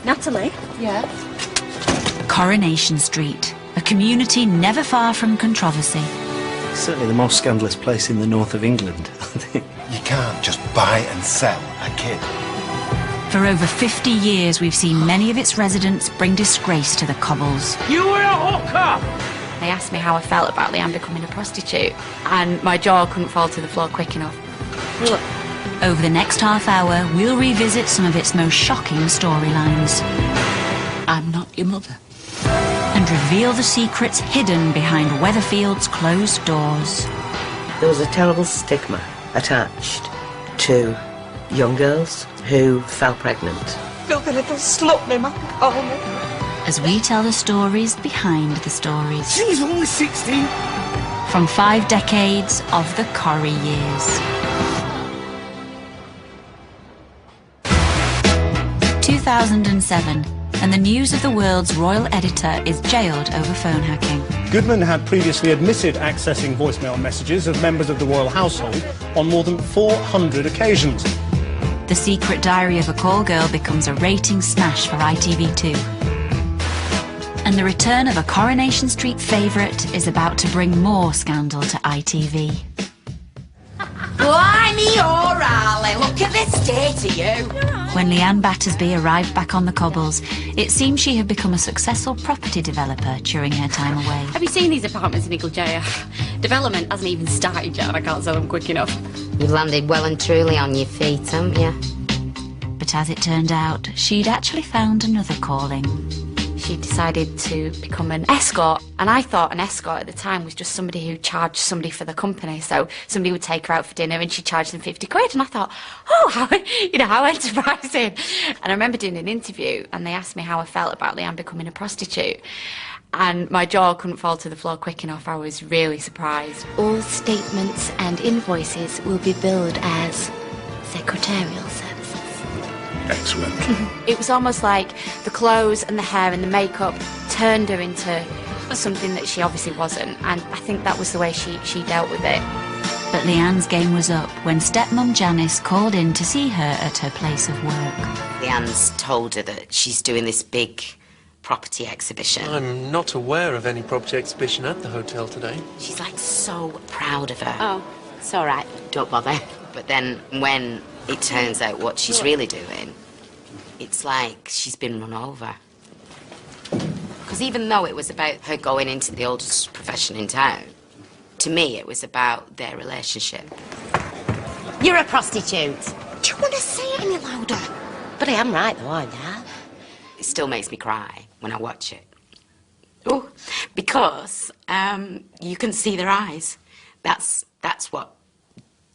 Natalie? Yes? Coronation Street, a community never far from controversy. Certainly the most scandalous place in the north of England, I think. You can't just buy and sell a kid. For over 50 years, we've seen many of its residents bring disgrace to the cobbles. You were a hooker! They asked me how I felt about Leanne becoming a prostitute, and my jaw couldn't fall to the floor quick enough. Look. Over the next half hour, we'll revisit some of its most shocking storylines. I'm not your mother. And reveal the secrets hidden behind Weatherfield's closed doors. There was a terrible stigma attached to young girls who fell pregnant. Filthy little slut, me man called me. As we tell the stories behind the stories. She's only 16. From 5 decades of the Corrie years. 2007, and the news of the world's royal editor is jailed over phone hacking. Goodman had previously admitted accessing voicemail messages of members of the royal household on more than 400 occasions. The secret diary of a call girl becomes a rating smash for ITV2. And the return of a Coronation Street favourite is about to bring more scandal to ITV. Blimey, O'Reilly, look at the state of you. When Leanne Battersby arrived back on the cobbles, it seemed she had become a successful property developer during her time away. Have you seen these apartments in Eagle-Jaya? Development hasn't even started yet and I can't sell them quick enough. You've landed well and truly on your feet, haven't you? But as it turned out, she'd actually found another calling. She decided to become an escort, and I thought an escort at the time was just somebody who charged somebody for the company. So somebody would take her out for dinner and she'd charge them 50 quid, and I thought, oh, how enterprising. And I remember doing an interview and they asked me how I felt about Leanne becoming a prostitute, and my jaw couldn't fall to the floor quick enough. I was really surprised. All statements and invoices will be billed as secretarial services. Excellent. It was almost like the clothes and the hair and the makeup turned her into something that she obviously wasn't, and I think that was the way she dealt with it. But Leanne's game was up when stepmom Janice called in to see her at her place of work. Leanne's told her that she's doing this big property exhibition. I'm not aware of any property exhibition at the hotel today. She's like so proud of her. Oh, it's all right. Don't bother. But then when it turns out what she's really doing, it's like she's been run over. Because even though it was about her going into the oldest profession in town, to me it was about their relationship. You're a prostitute. Do you want to say it any louder? But I am right though, aren't I? It still makes me cry when I watch it. Oh, because you can see their eyes. That's what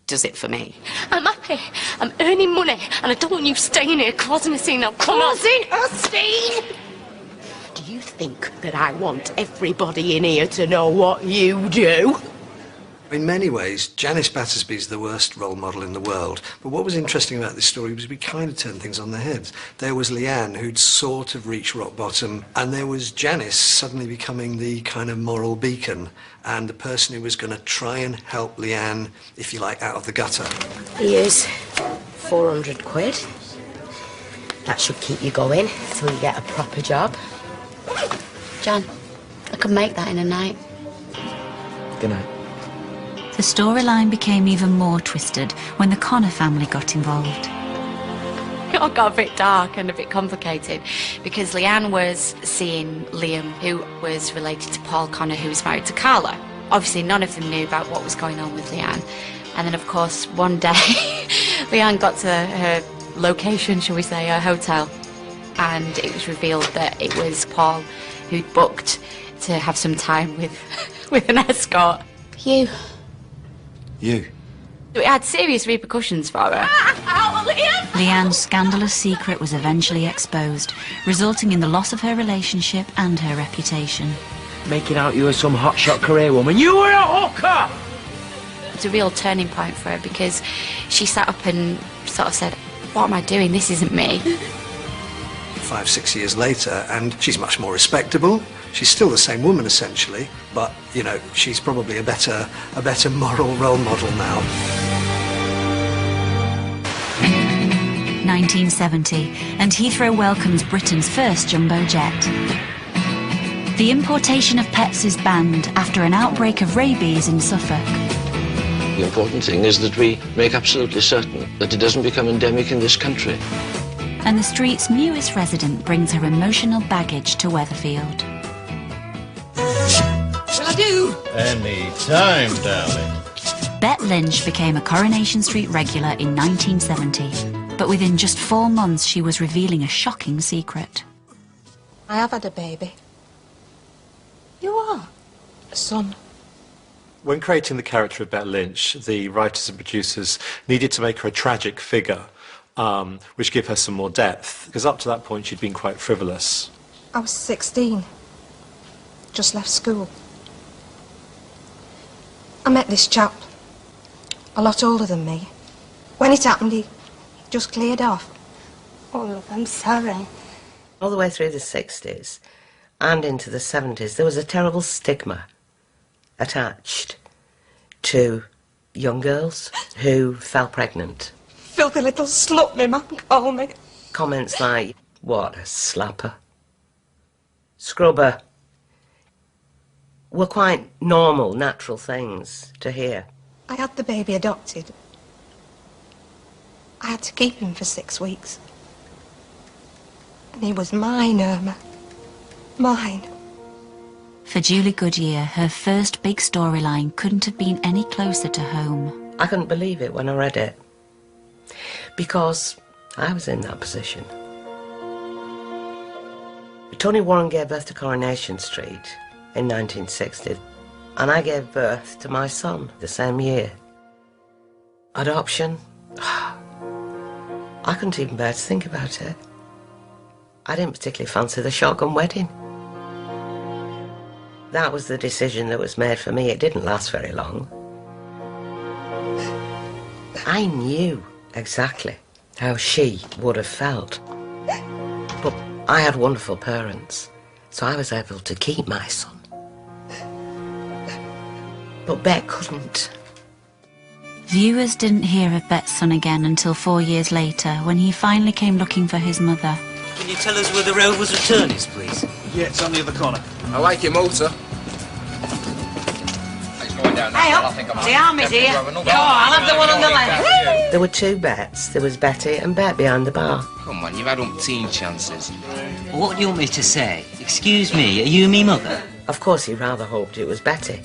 does it for me. I'm happy. I'm earning money, and I don't want you staying here causing a scene. Now, causing a scene? Do you think that I want everybody in here to know what you do? In many ways, Janice Battersby's the worst role model in the world. But what was interesting about this story was we kind of turned things on their heads. There was Leanne, who'd sort of reached rock bottom, and there was Janice suddenly becoming the kind of moral beacon and the person who was going to try and help Leanne, if you like, out of the gutter. Here's 400 quid. That should keep you going till you get a proper job. Jan, I could make that in a night. Good night. The storyline became even more twisted when the Connor family got involved. It all got a bit dark and a bit complicated because Leanne was seeing Liam, who was related to Paul Connor, who was married to Carla. Obviously, none of them knew about what was going on with Leanne. And then, of course, one day, Leanne got to her location, shall we say, her hotel, and it was revealed that it was Paul who'd booked to have some time with an escort. You. It had serious repercussions for her. Leanne's scandalous secret was eventually exposed, resulting in the loss of her relationship and her reputation. Making out you were some hotshot career woman. You were a hooker! It was a real turning point for her because she sat up and sort of said, what am I doing? This isn't me. 5, 6 years later, and she's much more respectable. She's still the same woman, essentially, but, you know, she's probably a better moral role model now. 1970, and Heathrow welcomes Britain's first jumbo jet. The importation of pets is banned after an outbreak of rabies in Suffolk. The important thing is that we make absolutely certain that it doesn't become endemic in this country. And the street's newest resident brings her emotional baggage to Weatherfield. Will I do? Any time, darling. Bet Lynch became a Coronation Street regular in 1970, but within just 4 months she was revealing a shocking secret. I have had a baby. You are? A son. When creating the character of Bet Lynch, the writers and producers needed to make her a tragic figure, which gave her some more depth, because up to that point she'd been quite frivolous. I was 16. Just left school. I met this chap, a lot older than me. When it happened, he just cleared off. Oh, look, I'm sorry. All the way through the 60s and into the 70s, there was a terrible stigma attached to young girls who fell pregnant. Filthy little slut, my mum called me. Comments like, what a slapper, scrubber, were quite normal, natural things to hear. I had the baby adopted. I had to keep him for 6 weeks. And he was mine, Irma. Mine. For Julie Goodyear, her first big storyline couldn't have been any closer to home. I couldn't believe it when I read it, because I was in that position. Tony Warren gave birth to Coronation Street in 1960, and I gave birth to my son the same year. Adoption? I couldn't even bear to think about it. I didn't particularly fancy the shotgun wedding. That was the decision that was made for me. It didn't last very long. I knew exactly how she would have felt. But I had wonderful parents, so I was able to keep my son. But Bet couldn't. Viewers didn't hear of Bet's son again until 4 years later, when he finally came looking for his mother. Can you tell us where the Rover's return is, please? Yeah, it's on the other corner. I like your motor. Hey up, the army's here. Go on, I'll have the one on the left. There were 2 Bets. There was Betty and Bet behind the bar. Come on, you've had umpteen chances. What do you want me to say? Excuse me, are you me mother? Of course, he rather hoped it was Betty.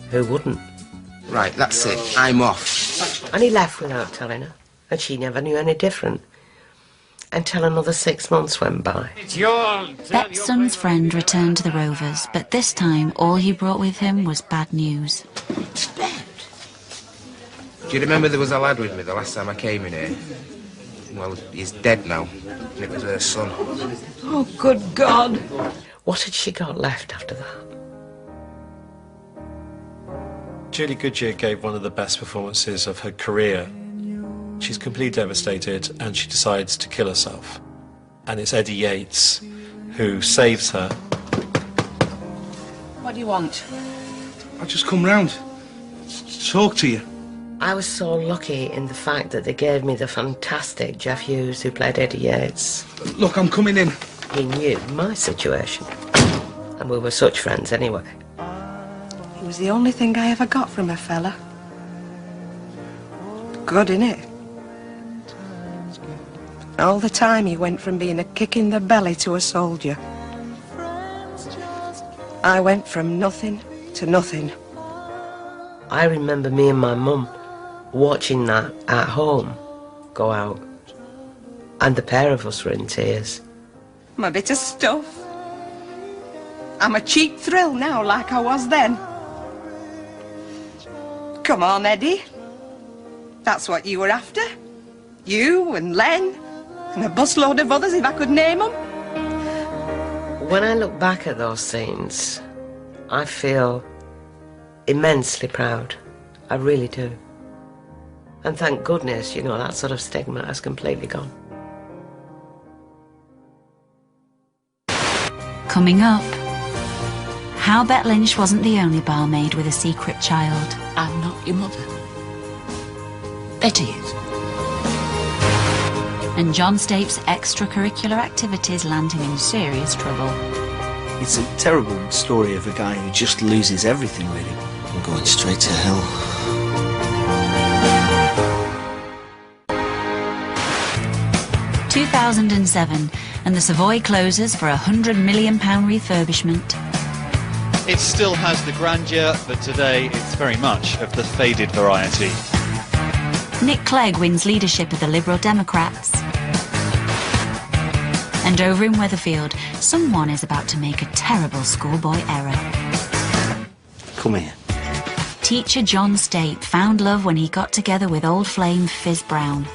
Who wouldn't? Right, that's it. I'm off. And he left without telling her, and she never knew any different. Until another 6 months went by. Bet's son's friend returned to the Rovers, but this time all he brought with him was bad news. Do you remember there was a lad with me the last time I came in here? Well, he's dead now, and it was her son. Oh, good God. What had she got left after that? Julie Goodyear gave one of the best performances of her career. She's completely devastated and she decides to kill herself. And it's Eddie Yates who saves her. What do you want? I just come round to talk to you. I was so lucky in the fact that they gave me the fantastic Jeff Hughes who played Eddie Yates. Look, I'm coming in. He knew my situation. And we were such friends anyway. He was the only thing I ever got from a fella. Good, innit? All the time he went from being a kick in the belly to a soldier. I went from nothing to nothing. I remember me and my mum watching that at home go out. And the pair of us were in tears. I'm a bit of stuff. I'm a cheap thrill now, like I was then. Come on, Eddie. That's what you were after. You and Len, and a busload of others if I could name them. When I look back at those scenes, I feel immensely proud. I really do. And thank goodness, you know, that sort of stigma has completely gone. Coming up, how Bet Lynch wasn't the only barmaid with a secret child. I'm not your mother. Betty is. And John Stape's extracurricular activities land him in serious trouble. It's a terrible story of a guy who just loses everything, really. I'm going straight to hell. ...2007, and the Savoy closes for a £100 million refurbishment. It still has the grandeur, but today it's very much of the faded variety. Nick Clegg wins leadership of the Liberal Democrats. And over in Weatherfield, someone is about to make a terrible schoolboy error. Come here. Teacher John Stape found love when he got together with old flame Fizz Brown.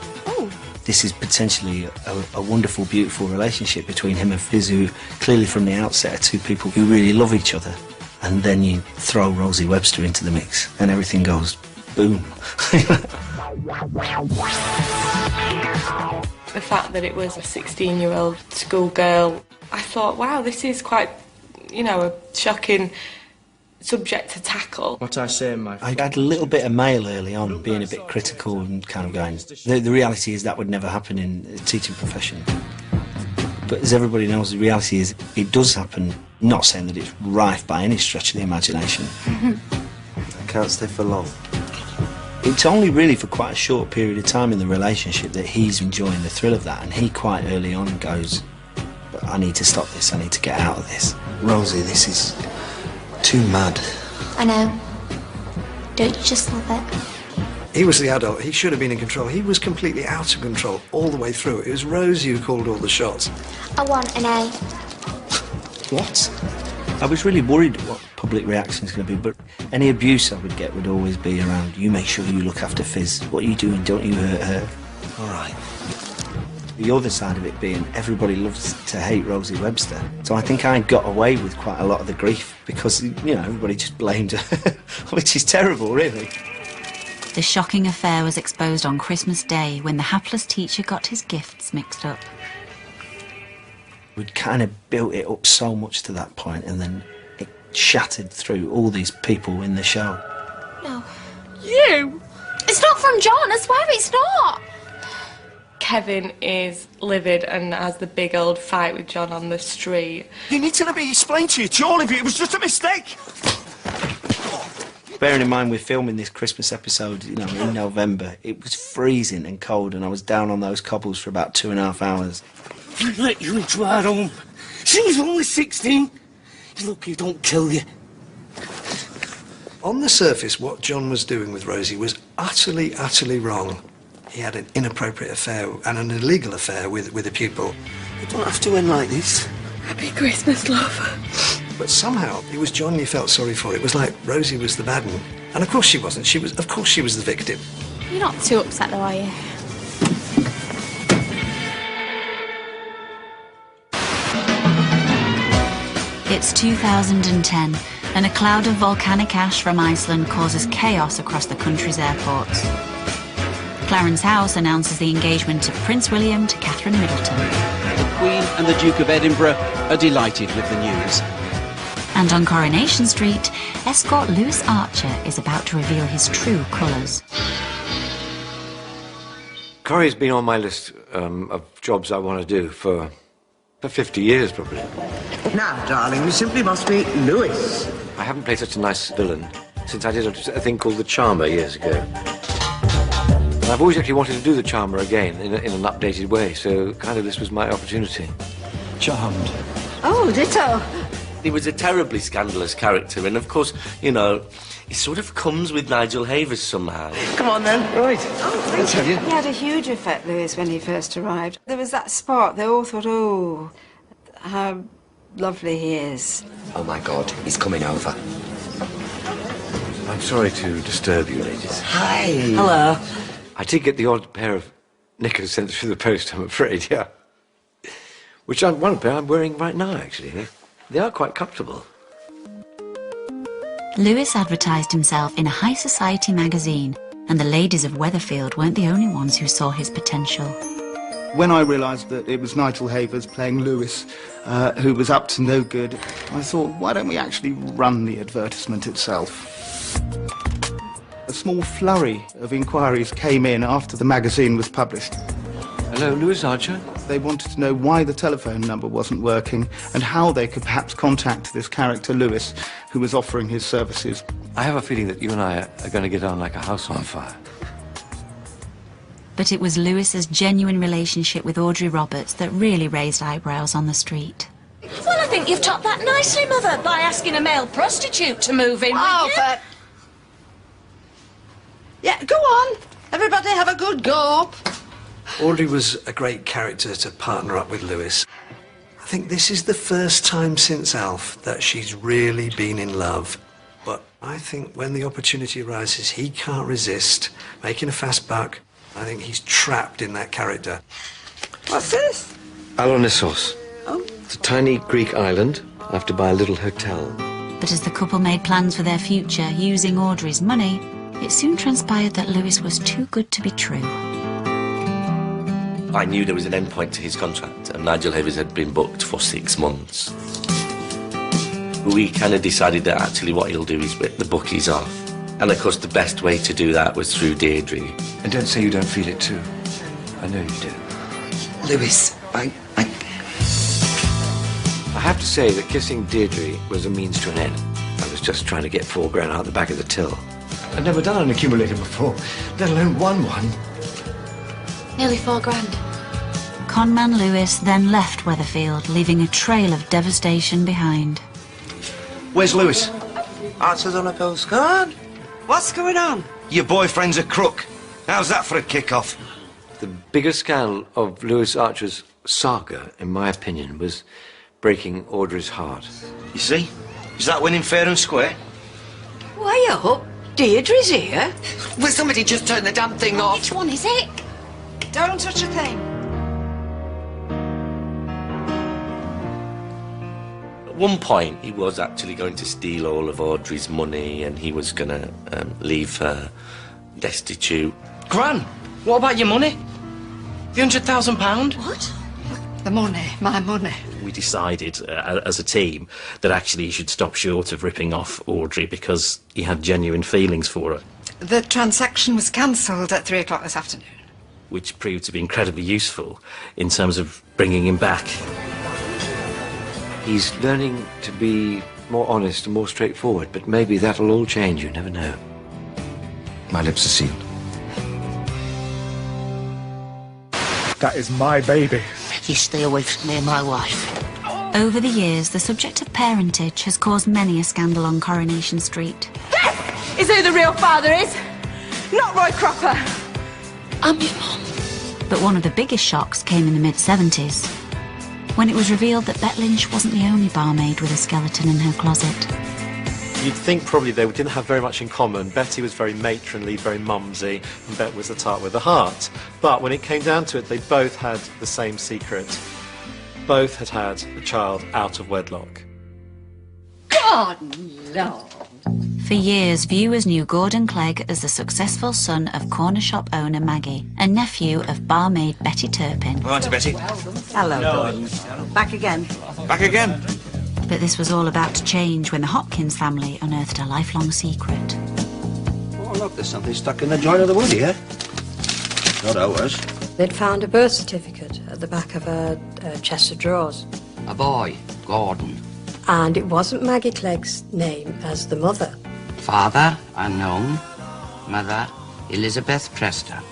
This is potentially a wonderful, beautiful relationship between him and Fizz, who clearly from the outset are two people who really love each other. And then you throw Rosie Webster into the mix and everything goes boom. The fact that it was a 16-year-old schoolgirl, I thought, wow, this is quite, you know, a shocking subject to tackle. What I say in my... I had a little bit of mail early on, being a bit critical and kind of going, the reality is that would never happen in the teaching profession. But as everybody knows, the reality is it does happen, not saying that it's rife by any stretch of the imagination. I can't stay for long. It's only really for quite a short period of time in the relationship that he's enjoying the thrill of that, and he quite early on goes, I need to stop this, I need to get out of this. Rosie, this is too mad. I know. Don't you just love it? He was the adult. He should have been in control. He was completely out of control all the way through. It was Rosie who called all the shots. I want an A. What? I was really worried what public reaction is going to be, but any abuse I would get would always be around, you make sure you look after Fizz. What are you doing? Don't you hurt her? All right. The other side of it being everybody loves to hate Rosie Webster. So I think I got away with quite a lot of the grief because, you know, everybody just blamed her, which is terrible, really. The shocking affair was exposed on Christmas Day when the hapless teacher got his gifts mixed up. We'd kind of built it up so much to that point, and then it shattered through all these people in the show. No. You? It's not from John, I swear it's not. Kevin is livid and has the big old fight with John on the street. You need to let me explain to you, Charlie, it was just a mistake. Bearing in mind we're filming this Christmas episode, you know, in November, it was freezing and cold, and I was down on those cobbles for about 2.5 hours. I let you into our home. She was only 16. Look, you don't kill you. On the surface, what John was doing with Rosie was utterly, utterly wrong. He had an inappropriate affair and an illegal affair with a pupil. You don't have to end like this. Happy Christmas, love. But somehow, it was John you felt sorry for. It was like Rosie was the bad one. And of course she wasn't. Of course she was the victim. You're not too upset though, are you? It's 2010, and a cloud of volcanic ash from Iceland causes chaos across the country's airports. Clarence House announces the engagement of Prince William to Catherine Middleton. The Queen and the Duke of Edinburgh are delighted with the news. And on Coronation Street, escort Lewis Archer is about to reveal his true colours. Corrie's been on my list of jobs I want to do for 50 years, probably. Now, darling, you simply must be Lewis. I haven't played such a nice villain since I did a thing called The Charmer years ago. And I've always actually wanted to do The Charmer again in an updated way, so kind of this was my opportunity. Charmed. Oh, ditto. He was a terribly scandalous character, and of course, you know, he sort of comes with Nigel Havers somehow. Come on, then. Right. I'll tell you. He had a huge effect, Lewis, when he first arrived. There was that spot. They all thought, oh, how lovely he is. Oh, my God, he's coming over. I'm sorry to disturb you, ladies. Hi. Hello. I did get the odd pair of knickers sent through the post, I'm afraid, yeah. Which one pair I'm wearing right now, actually. They are quite comfortable. Lewis advertised himself in a high society magazine, and the ladies of Weatherfield weren't the only ones who saw his potential. When I realised that it was Nigel Havers playing Lewis, who was up to no good, I thought, why don't we actually run the advertisement itself? A small flurry of inquiries came in after the magazine was published. Hello, Lewis Archer. They wanted to know why the telephone number wasn't working and how they could perhaps contact this character, Lewis, who was offering his services. I have a feeling that you and I are going to get on like a house on fire. But it was Lewis's genuine relationship with Audrey Roberts that really raised eyebrows on the street. Well, I think you've topped that nicely, Mother, by asking a male prostitute to move in with you. Yeah, go on. Everybody have a good go. Audrey was a great character to partner up with Lewis. I think this is the first time since Alf that she's really been in love. But I think when the opportunity arises, he can't resist making a fast buck. I think he's trapped in that character. What's this? Alonissos. Oh. It's a tiny Greek island. I have to buy a little hotel. But as the couple made plans for their future using Audrey's money, it soon transpired that Lewis was too good to be true. I knew there was an end point to his contract, and Nigel Havers had been booked for 6 months. We kind of decided that actually what he'll do is rip the bookies off. And of course the best way to do that was through Deirdre. And don't say you don't feel it too. I know you do. Lewis, I have to say that kissing Deirdre was a means to an end. I was just trying to get $4 grand out the back of the till. I'd never done an accumulator before, let alone won one. Nearly $4 grand. Conman Lewis then left Weatherfield, leaving a trail of devastation behind. Where's Lewis? Answers on a postcard. What's going on? Your boyfriend's a crook. How's that for a kick-off? The biggest scandal of Lewis Archer's saga, in my opinion, was breaking Audrey's heart. You see? Is that winning fair and square? Way up. Deirdre's here. Will somebody just turn the damn thing off? Which one is it? Don't touch a thing. At one point, he was actually going to steal all of Audrey's money, and he was going to leave her destitute. Gran, what about your money? The £100,000? What? The money, my money. We decided as a team that actually he should stop short of ripping off Audrey because he had genuine feelings for her. The transaction was cancelled at 3 o'clock this afternoon. Which proved to be incredibly useful in terms of bringing him back. He's learning to be more honest and more straightforward, but maybe that'll all change, you never know. My lips are sealed. That is my baby. You stay away from me and my wife. Over the years, the subject of parentage has caused many a scandal on Coronation Street. Is who the real father is? Not Roy Cropper. I'm your mum. But one of the biggest shocks came in the mid-70s, when it was revealed that Bet Lynch wasn't the only barmaid with a skeleton in her closet. You'd think probably they didn't have very much in common. Betty was very matronly, very mumsy, and Bet was the tart with the heart. But when it came down to it, they both had the same secret. Both had had a child out of wedlock. God, no. For years, viewers knew Gordon Clegg as the successful son of corner shop owner Maggie and nephew of barmaid Betty Turpin. All right, Betty. Hello, Gordon. Back again. Back again. But this was all about to change when the Hopkins family unearthed a lifelong secret. Oh, look, there's something stuck in the joint of the wood here. Not ours. They'd found a birth certificate at the back of a chest of drawers. A boy, Gordon. And it wasn't Maggie Clegg's name as the mother. Father, unknown. Mother, Elizabeth Prester.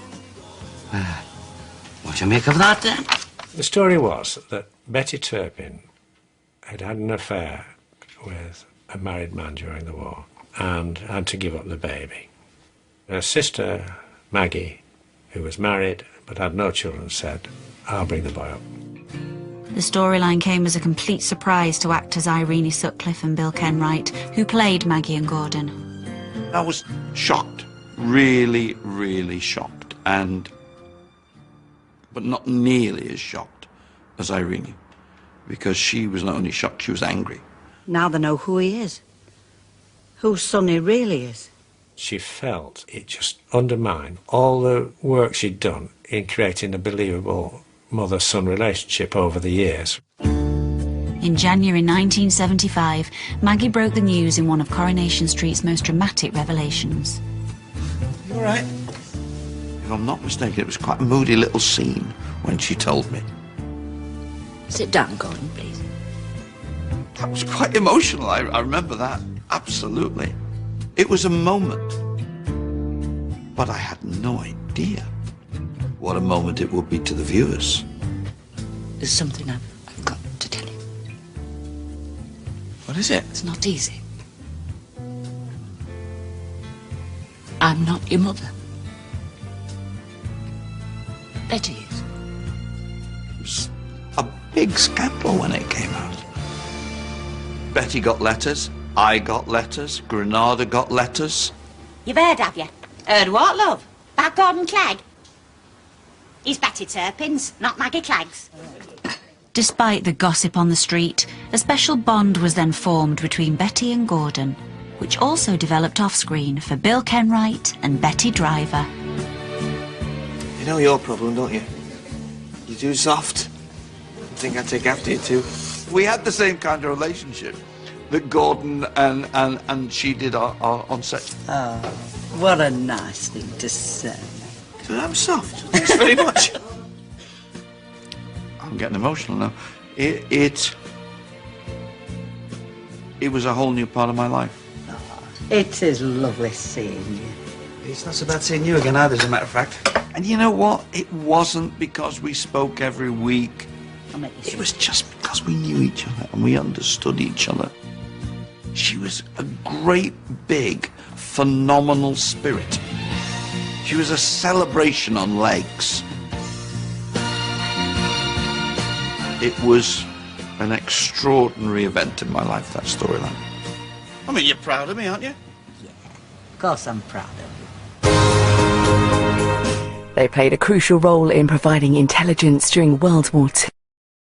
What do you make of that, then? The story was that Betty Turpin had had an affair with a married man during the war and had to give up the baby. Her sister, Maggie, who was married but had no children, said, "I'll bring the boy up." The storyline came as a complete surprise to actors Irene Sutcliffe and Bill Kenwright, who played Maggie and Gordon. I was shocked, really, really shocked, but not nearly as shocked as Irene, because she was not only shocked, she was angry. Now they know who he is. Whose son he really is. She felt it just undermined all the work she'd done in creating a believable mother-son relationship over the years. In January 1975, Maggie broke the news in one of Coronation Street's most dramatic revelations. You all right? If I'm not mistaken, it was quite a moody little scene when she told me. Sit down, Gordon, please. That was quite emotional. I remember that. Absolutely. It was a moment. But I had no idea what a moment it would be to the viewers. There's something I've got to tell you. What is it? It's not easy. I'm not your mother. Betty is. It was a big scandal when it came out. Betty got letters, I got letters, Granada got letters. You've heard, have you? Heard what, love? About Gordon Clegg? He's Betty Turpin's, not Maggie Clegg's. Despite the gossip on the street, a special bond was then formed between Betty and Gordon, which also developed off-screen for Bill Kenwright and Betty Driver. You know your problem, don't you? You're too soft. I think I take after you too. We had the same kind of relationship that Gordon and she did on set. Oh, what a nice thing to say. So I'm soft. Thanks very much. I'm getting emotional now. It was a whole new part of my life. It is lovely seeing you. It's not so bad seeing you again either, as a matter of fact. And you know what? It wasn't because we spoke every week. It was just because we knew each other and we understood each other. She was a great, big, phenomenal spirit. She was a celebration on legs. It was an extraordinary event in my life, that storyline. I mean, you're proud of me, aren't you? Of course I'm proud of you. They played a crucial role in providing intelligence during World War II.